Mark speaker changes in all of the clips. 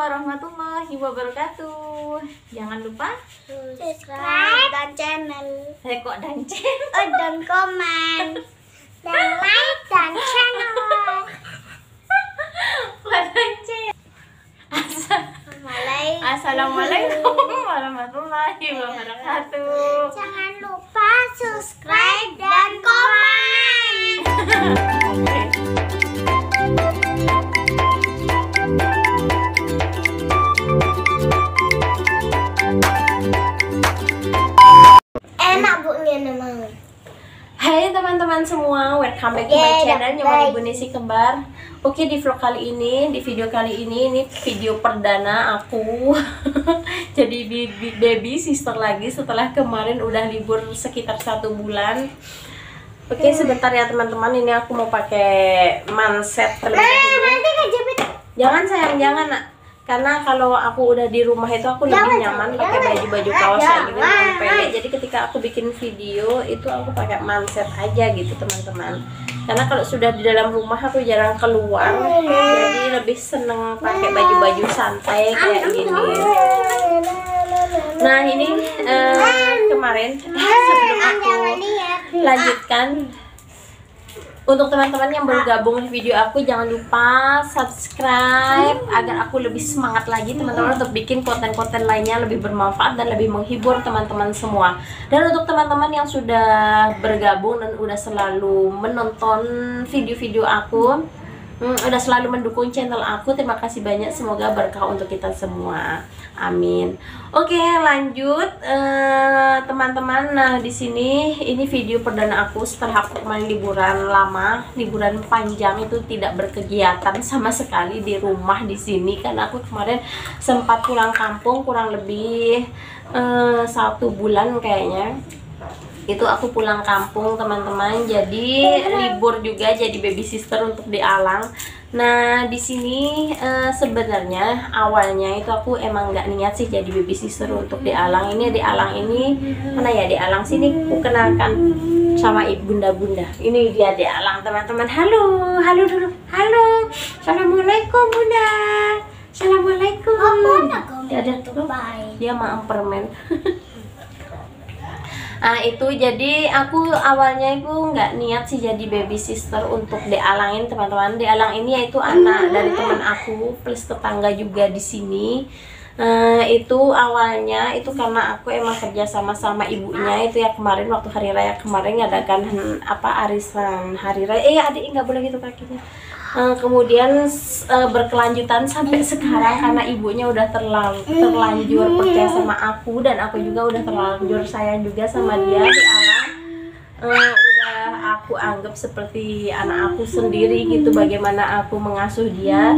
Speaker 1: warahmatullahi wabarakatuh. Jangan lupa
Speaker 2: subscribe dan channel.
Speaker 1: Kok dan channel?
Speaker 2: Dan komen. Dan like dan channel.
Speaker 1: Assalamualaikum warahmatullahi wabarakatuh.
Speaker 2: Jangan lupa subscribe dan komen. Enak Bu memang.
Speaker 1: Hai teman-teman semua, welcome back to my channel Nyoman Ibu Nisi Kembar. Oke, di vlog kali ini, di video kali ini video perdana aku jadi baby sister lagi setelah kemarin udah libur sekitar 1 bulan. Oke, sebentar ya teman-teman, ini aku mau pakai manset terlebih dahulu. Jangan sayang, jangan nak. Karena kalau aku udah di rumah itu aku lebih nyaman pakai baju-baju kaos kayak gini dengan pendek. Jadi ketika aku bikin video itu aku pakai manset aja gitu teman-teman. Karena kalau sudah di dalam rumah aku jarang keluar, jadi lebih seneng pakai baju-baju santai kayak gini. Nah ini kemarin sebelum aku lanjutkan, untuk teman-teman yang baru gabung di video aku, jangan lupa subscribe agar aku lebih semangat lagi teman-teman untuk bikin konten-konten lainnya lebih bermanfaat dan lebih menghibur teman-teman semua. Dan untuk teman-teman yang sudah bergabung dan udah selalu menonton video-video aku, udah selalu mendukung channel aku, terima kasih banyak, semoga berkah untuk kita semua. Amin. Oke, lanjut teman-teman. Nah, di sini ini video perdana aku setelah aku kemarin liburan lama, liburan panjang itu tidak berkegiatan sama sekali di rumah di sini karena aku kemarin sempat pulang kampung kurang lebih 1 bulan kayaknya. Itu aku pulang kampung teman-teman, jadi libur juga jadi baby sister untuk di Alang. Nah di sini sebenarnya awalnya itu aku emang nggak niat sih jadi baby sister untuk di Alang ini. Di Alang ini mana ya, di Alang sini aku kenalkan sama ibu bunda-bunda. Ini dia di Alang teman-teman. Halo, halo dulu, halo, assalamualaikum bunda, assalamualaikum. Dia mau permen. Nah itu jadi aku awalnya itu nggak niat sih jadi baby sister untuk di Alang ini teman-teman. Di Alang ini yaitu anak dari teman aku plus tetangga juga di sini. Itu awalnya itu karena aku emang kerja sama ibunya itu ya, kemarin waktu hari raya kemarin ngadakan arisan hari raya. Adik nggak boleh gitu kakinya. Kemudian berkelanjutan sampai sekarang karena ibunya udah terlanjur percaya sama aku dan aku juga udah terlanjur sayang juga sama dia di Alang. Udah aku anggap seperti anak aku sendiri gitu, bagaimana aku mengasuh dia,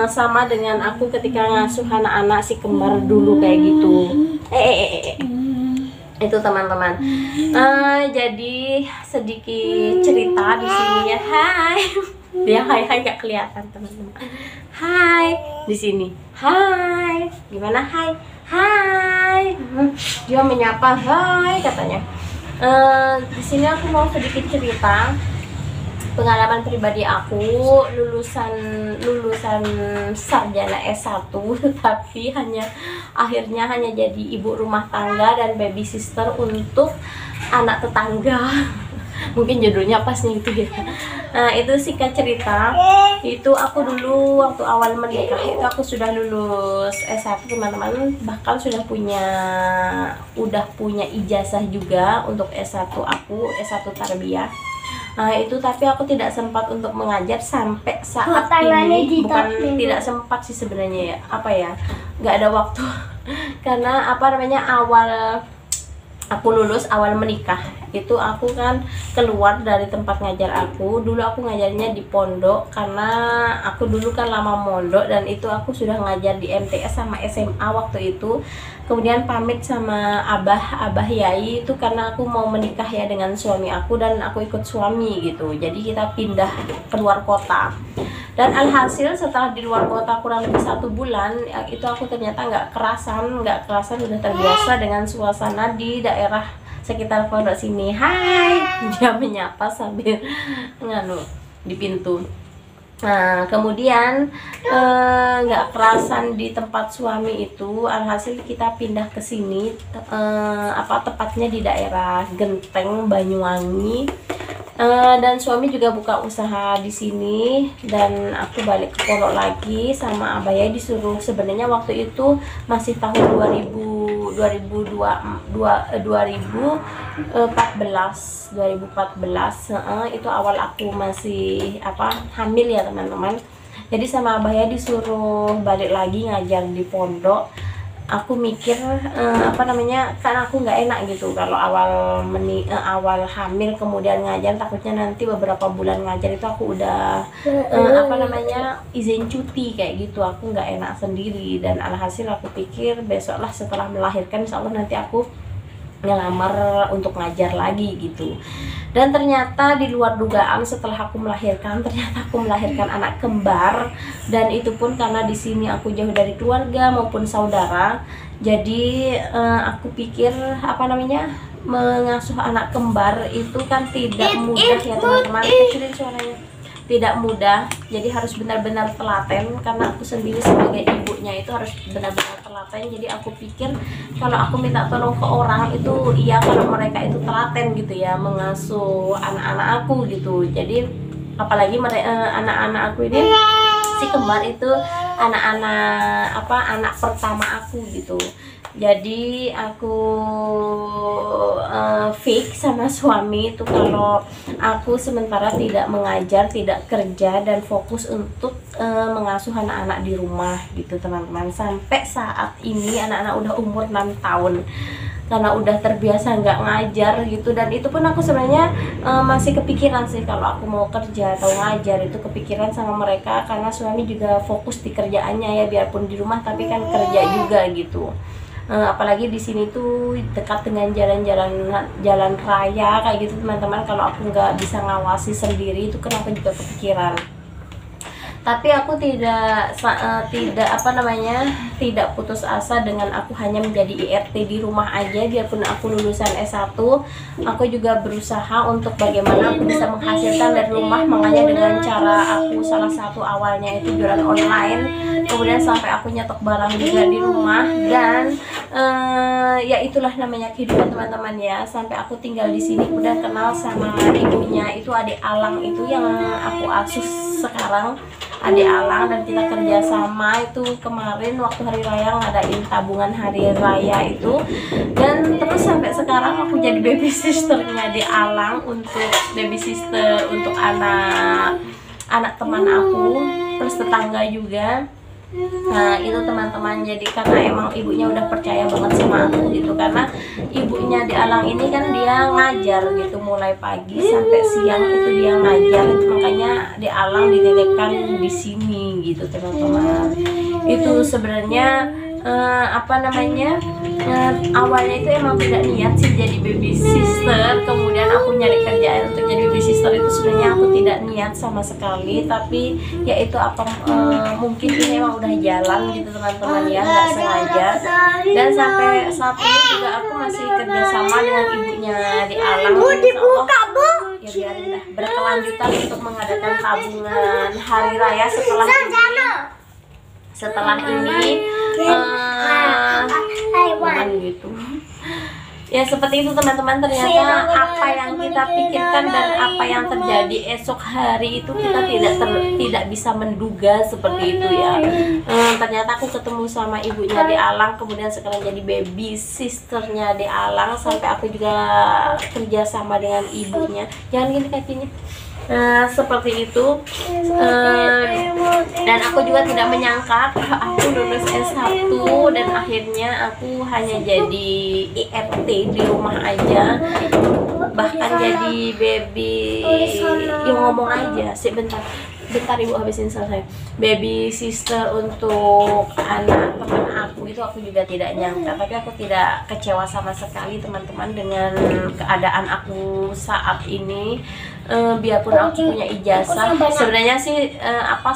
Speaker 1: sama dengan aku ketika ngasuh anak-anak si kembar dulu kayak gitu. Itu teman-teman. Jadi sedikit cerita di sini ya. Hai. Dia hai gak kelihatan teman-teman. Hai di sini. Hai. Gimana hai? Hai. Dia menyapa hai katanya. Di sini aku mau sedikit cerita pengalaman pribadi aku lulusan sarjana S1 tapi akhirnya hanya jadi ibu rumah tangga dan baby sister untuk anak tetangga. Mungkin judulnya pas nih itu ya. Nah itu singkat cerita, itu aku dulu waktu awal menikah itu aku sudah lulus S1 teman-teman, bahkan sudah punya ijazah juga untuk S1 aku, S1 tarbiyah. Nah itu tapi aku tidak sempat untuk mengajar sampai saat ini. Bukan tidak sempat sih sebenarnya ya, nggak ada waktu karena awal aku lulus, awal menikah itu aku kan keluar dari tempat ngajar aku. Dulu aku ngajarnya di pondok karena aku dulu kan lama mondok dan itu aku sudah ngajar di MTS sama SMA waktu itu. Kemudian pamit sama abah yai itu karena aku mau menikah ya dengan suami aku dan aku ikut suami gitu. Jadi kita pindah keluar kota. Dan alhasil setelah di luar kota kurang lebih 1 bulan itu aku ternyata nggak kerasan udah terbiasa dengan suasana di daerah sekitar pondok sini. Hai, dia menyapa sambil di pintu. Nah, kemudian nggak kerasan di tempat suami itu, alhasil kita pindah ke sini, tepatnya di daerah Genteng, Banyuwangi. Dan suami juga buka usaha di sini, dan aku balik ke Pondok lagi sama Abaya disuruh. Sebenarnya waktu itu masih tahun 2014, itu awal aku masih hamil ya teman-teman. Jadi sama Abaya disuruh balik lagi ngajar di pondok. Aku mikir karena aku nggak enak gitu kalau awal hamil kemudian ngajar, takutnya nanti beberapa bulan ngajar itu aku udah izin cuti kayak gitu, aku nggak enak sendiri. Dan alhasil aku pikir besoklah setelah melahirkan insya Allah nanti aku ngelamar untuk ngajar lagi gitu. Dan ternyata di luar dugaan, setelah aku melahirkan, ternyata aku melahirkan anak kembar. Dan itu pun karena di sini aku jauh dari keluarga maupun saudara. Jadi aku pikir mengasuh anak kembar itu kan tidak mudah ya teman-teman. Kecilin suaranya. Tidak mudah, jadi harus benar-benar telaten, karena aku sendiri sebagai ibunya itu harus benar-benar telaten. Jadi aku pikir kalau aku minta tolong ke orang itu iya kalau mereka itu telaten gitu ya mengasuh anak-anak aku gitu. Jadi apalagi anak-anak aku ini si kembar itu anak pertama aku gitu. Jadi aku fix sama suami itu kalau aku sementara tidak mengajar, tidak kerja, dan fokus untuk mengasuh anak-anak di rumah gitu teman-teman. Sampai saat ini anak-anak udah umur 6 tahun karena udah terbiasa nggak ngajar gitu. Dan itu pun aku sebenarnya masih kepikiran sih kalau aku mau kerja atau ngajar, itu kepikiran sama mereka karena suami juga fokus di kerjaannya ya, biarpun di rumah tapi kan kerja juga gitu. Apalagi di sini tuh dekat dengan jalan raya kayak gitu teman-teman. Kalau aku nggak bisa ngawasi sendiri itu kan aku juga kepikiran. Tapi aku tidak putus asa dengan aku hanya menjadi IRT di rumah aja. Biarpun aku lulusan S1, aku juga berusaha untuk bagaimana aku bisa menghasilkan dari rumah. Makanya dengan cara aku salah satu awalnya itu jualan online, kemudian sampai aku nyetok barang juga di rumah. Dan ya itulah namanya kehidupan teman-teman ya. Sampai aku tinggal di sini udah kenal sama ibunya, itu adik Alang itu yang aku asuh sekarang, adik Alang. Dan kita kerja sama itu kemarin waktu hari raya ngadain tabungan hari raya itu. Dan terus sampai sekarang aku jadi baby sisternya di Alang, untuk baby sister untuk anak teman aku plus tetangga juga. Nah itu teman-teman, jadi karena emang ibunya udah percaya banget sama aku gitu, karena ibunya di Alang ini kan dia ngajar gitu mulai pagi sampai siang itu dia ngajar, makanya di Alang dititipkan di sini gitu teman-teman. Itu sebenarnya awalnya itu emang tidak niat sih jadi baby sister. Kemudian aku nyari kerjaan untuk jadi baby sister itu sebenarnya aku tidak niat sama sekali, tapi ya itu mungkin ini emang udah jalan gitu teman-teman ya, nggak sengaja. Dan sampai saat ini juga aku masih kerjasama dengan ibunya di Alang. Ya biarin dah, berkelanjutan untuk mengadakan tabungan hari raya setelah ini gitu. Ya seperti itu teman-teman, ternyata apa yang kita pikirkan dan apa yang terjadi esok hari itu kita tidak bisa menduga seperti itu ya. Ternyata aku ketemu sama ibunya di Alang, kemudian sekarang jadi baby sisternya di Alang, sampai aku juga kerja sama dengan ibunya. Jangan gini kakinya. Seperti itu. Dan aku juga tidak menyangka aku lulus S1 dan akhirnya aku hanya jadi IRT di rumah aja, bahkan jadi baby ngomong aja sih, bentar ibu habisin selesai. Baby sister untuk anak teman aku itu aku juga tidak nyangka, tapi aku tidak kecewa sama sekali teman-teman dengan keadaan aku saat ini. Biarpun aku punya ijazah, sebenarnya sih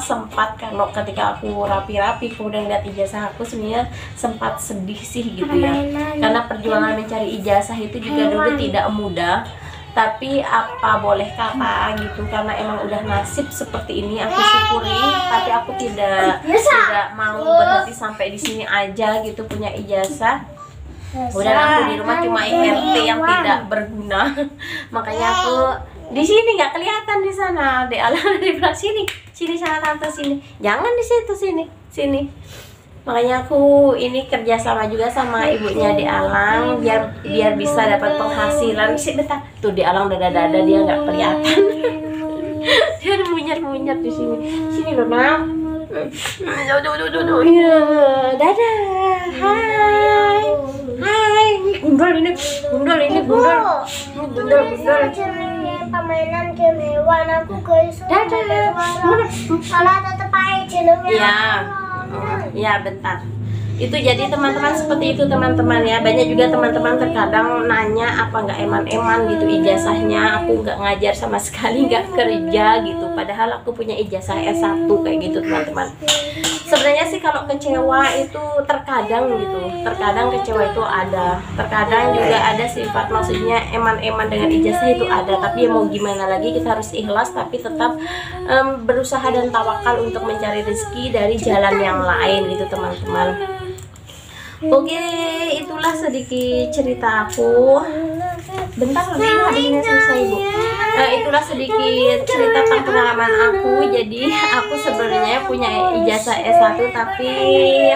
Speaker 1: sempat kalau ketika aku rapi-rapi kemudian lihat ijazah aku, sebenarnya sempat sedih sih gitu ya, karena perjuangan mencari ijazah itu juga dulu tidak mudah. Tapi apa boleh kata gitu, karena emang udah nasib seperti ini, aku syukuri. Tapi aku tidak mau berhenti sampai di sini aja gitu, punya ijazah. Udah aku di rumah cuma RT yang tidak berguna. Makanya aku di sini nggak kelihatan, di sana Dek Alang di belakang sini sana tante sini, jangan di situ, sini. Makanya aku ini kerja sama juga sama ibunya Dek Alang biar bisa dapat penghasilan. Bentar tuh, Dek Alang dada dia nggak kelihatan. Dia munyat di sini loh nak. Ya, dadah, hai, gundul ini gundul.
Speaker 2: Permainan game hewan aku guys. Dadah. Kalau tetap aja jenengnya.
Speaker 1: Ya bentar. Itu jadi teman-teman seperti itu teman-teman ya. Banyak juga teman-teman terkadang nanya apa nggak eman-eman gitu ijazahnya. Aku nggak ngajar sama sekali, nggak kerja gitu. Padahal aku punya ijazah S1 kayak gitu teman-teman. Sebenarnya sih kalau kecewa itu terkadang gitu. Terkadang kecewa itu ada. Terkadang juga ada sifat maksudnya eman-eman dengan ijazah itu ada. Tapi ya mau gimana lagi, kita harus ikhlas tapi tetap berusaha dan tawakal untuk mencari rezeki dari jalan yang lain gitu teman-teman. Oke, itulah sedikit cerita aku. Bentar lagi hadisnya selesai Bu. Itulah sedikit cerita tentang pengalaman aku. Jadi aku sebenarnya punya ijazah S1 tapi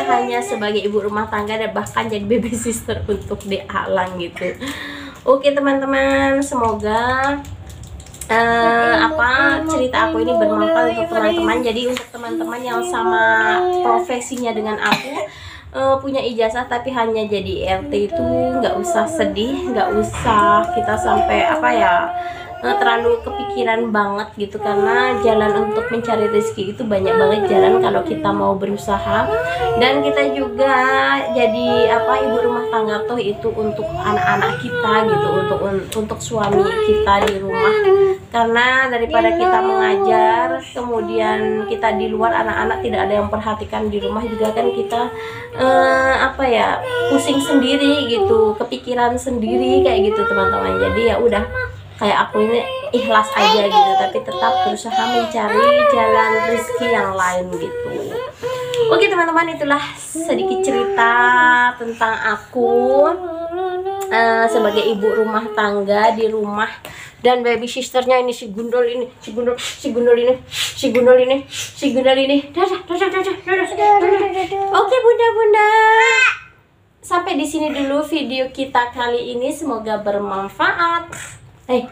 Speaker 1: hanya sebagai ibu rumah tangga dan bahkan jadi baby sister untuk Dek Alang gitu. Oke teman-teman, semoga cerita aku ini bermanfaat untuk teman-teman. Jadi untuk teman-teman yang sama profesinya dengan aku, punya ijazah tapi hanya jadi RT itu nggak usah sedih, nggak usah kita sampai terlalu kepikiran banget gitu, karena jalan untuk mencari rezeki itu banyak banget jalan kalau kita mau berusaha. Dan kita juga jadi ibu rumah tangga toh itu untuk anak-anak kita gitu, untuk suami kita di rumah. Karena daripada kita mengajar kemudian kita di luar, anak-anak tidak ada yang perhatikan di rumah juga kan, kita pusing sendiri gitu, kepikiran sendiri kayak gitu teman-teman. Jadi ya udah, kayak aku ini ikhlas aja gitu, tapi tetap berusaha mencari jalan rezeki yang lain gitu. Oke teman-teman, itulah sedikit cerita tentang aku sebagai ibu rumah tangga di rumah, dan baby sisternya ini si gundul ini. Dadah. Oke bunda. Sampai di sini dulu video kita kali ini, semoga bermanfaat.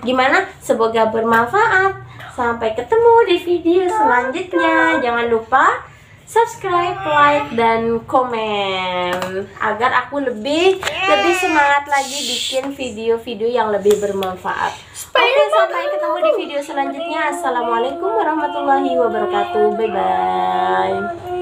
Speaker 1: Gimana? Semoga bermanfaat. Sampai ketemu di video selanjutnya. Jangan lupa subscribe, like, dan komen agar aku lebih semangat lagi bikin video-video yang lebih bermanfaat. Oke, sampai ketemu di video selanjutnya. Assalamualaikum warahmatullahi wabarakatuh. Bye bye.